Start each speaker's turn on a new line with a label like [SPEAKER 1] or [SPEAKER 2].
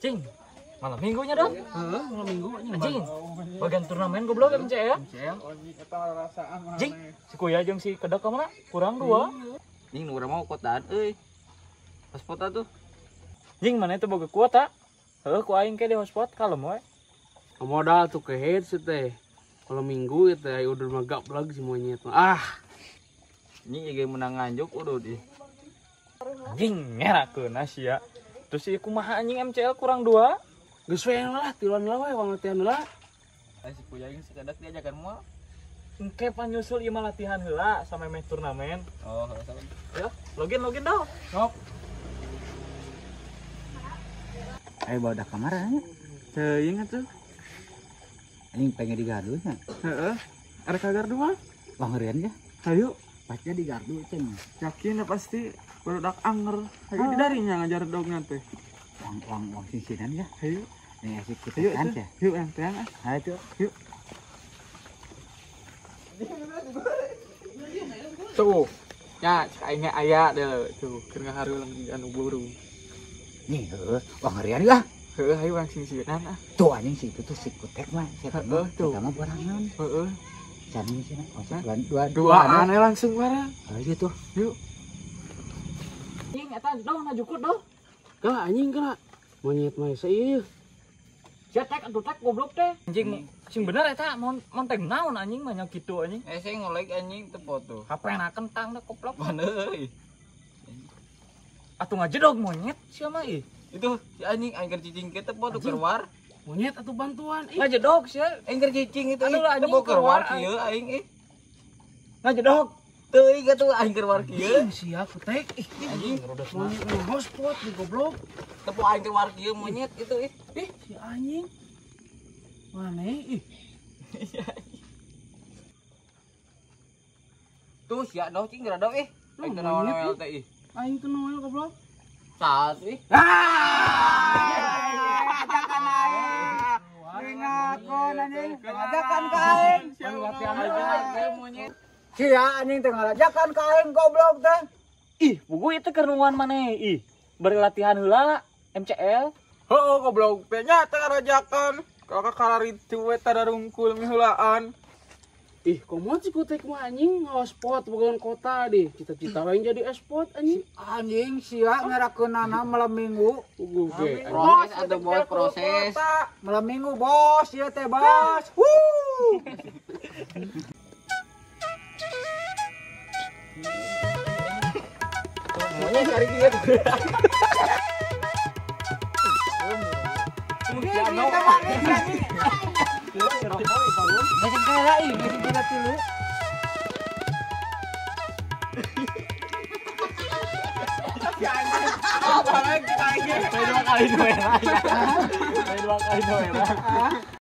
[SPEAKER 1] Cing, malam minggunya dong.
[SPEAKER 2] Heeh, malam minggu
[SPEAKER 1] Anjing, bagian turnamen goblok ya MCL. Jing, si Kuya jeung si Kedek kemana? Kurang 2.
[SPEAKER 3] Ning nu urang mau kotaan euy. Hotspot tuh.
[SPEAKER 1] Jing, mana itu boga kuota? Heuh, ku aing ke di hotspot kalem we.
[SPEAKER 2] modal tuh ke head sih teh. Kalau minggu itu ya udah magap lagi si monyet.
[SPEAKER 3] Ini juga menang nganjuk udah di.
[SPEAKER 1] Anjing, ngerakeun sia. Terus si kumaha anjing MCL kurang 2?
[SPEAKER 2] Geus we lah, tiluan lah we wang latihan lah.
[SPEAKER 3] Si Kuya ini sekedar diajakan moal.
[SPEAKER 1] Engke panyusul ieu mah latihan heula sampai meh turnamen.
[SPEAKER 3] Oh, sama.
[SPEAKER 1] Ya, login dong.
[SPEAKER 3] Sok.
[SPEAKER 4] Ayo bawa dah kamar aja.
[SPEAKER 2] Teuing atuh.
[SPEAKER 4] Ini pengen digardu nya.
[SPEAKER 2] Heeh. Ada kagar dua.
[SPEAKER 4] Bangerian ya.
[SPEAKER 2] Ayo,
[SPEAKER 4] Pasnya digardu ceng.
[SPEAKER 2] yakin ya pasti barudak anger. Ayo didarinya ngajar dognya teh.
[SPEAKER 4] Wang sisinan ya.
[SPEAKER 2] Ayo.
[SPEAKER 4] Ini asik kita
[SPEAKER 2] Ayo
[SPEAKER 4] kan
[SPEAKER 2] tuh.
[SPEAKER 4] ya.
[SPEAKER 2] Yuk yang teang ah.
[SPEAKER 4] Ayo tuh.
[SPEAKER 2] Yuk.
[SPEAKER 3] Tuh. Ya, kayaknya aya deh tuh. Keur ngahareuleng anu buru.
[SPEAKER 4] Nih, bangerian ya.
[SPEAKER 3] Heuh, ayo yang sing-singan ah.
[SPEAKER 4] Tuh anjing si itu tuh si kutek mah.
[SPEAKER 3] Heeh, tuh.
[SPEAKER 4] Kita mah barangan.
[SPEAKER 3] Heeh.
[SPEAKER 4] Cani sih
[SPEAKER 3] Hah?
[SPEAKER 4] dua.
[SPEAKER 3] Aneh langsung barang.
[SPEAKER 4] Ayo tuh.
[SPEAKER 3] Yuk.
[SPEAKER 1] Anjing eta dong najukut dong.
[SPEAKER 2] Kak anjing kak. Monyet mah seueuh.
[SPEAKER 1] Sia tek atuh tek goblok teh. Anjing sing bener eta mon teng naon anjing mah nya kitu anjing.
[SPEAKER 3] Saya ngolek anjing teu foto.
[SPEAKER 1] HP-na kentang dah koplok.
[SPEAKER 3] Mana euy?
[SPEAKER 1] Atuh ngajedog monyet sia mah ih.
[SPEAKER 3] Itu si anjing aing keur cicing ke teu foto keluar.
[SPEAKER 2] Monyet atau bantuan.
[SPEAKER 1] Ngajedog sia.
[SPEAKER 3] Aing keur cicing itu
[SPEAKER 1] Aduh, anjing
[SPEAKER 3] teu keluar
[SPEAKER 1] keluar,
[SPEAKER 3] kieu aing
[SPEAKER 1] Ngajedog.
[SPEAKER 3] Teu ieu tuh aing keluar kieu.
[SPEAKER 2] Siap kutek.
[SPEAKER 3] Anjing
[SPEAKER 2] Monyet mah hotspot di goblok.
[SPEAKER 3] teu aing keluar kieu monyet itu
[SPEAKER 2] Si anjing. Mana ih.
[SPEAKER 3] Tuh sia doh cing geura doh Aing teu naon-naon teh
[SPEAKER 2] Aing teu noel goblok.
[SPEAKER 3] Saat
[SPEAKER 4] Ngakon anjing. Ngajakan ka aing.
[SPEAKER 3] latihan aja monyet.
[SPEAKER 4] Sia anjing teh ngalajakan ka aing goblok teh.
[SPEAKER 1] Ih, buku itu keruan maneh ih. Bari latihan heula MCL.
[SPEAKER 2] Heuh goblok teh nya teu ngarajakan. Kakak kalaritu we tada rungkul miheulaan. Ih, komo sih kutek mah anjing spot bukan kota deh. Cita-cita lain jadi spot anjing.
[SPEAKER 4] Anjing sia ngarakeunana malam minggu.
[SPEAKER 2] Oke.
[SPEAKER 3] Proses atau bos proses.
[SPEAKER 4] Malam minggu bos, ieu teh bos. Wuh.
[SPEAKER 3] Monyet cari kieu.
[SPEAKER 4] Masih kala ih, masih kala dulu.
[SPEAKER 1] Dua kali doeran.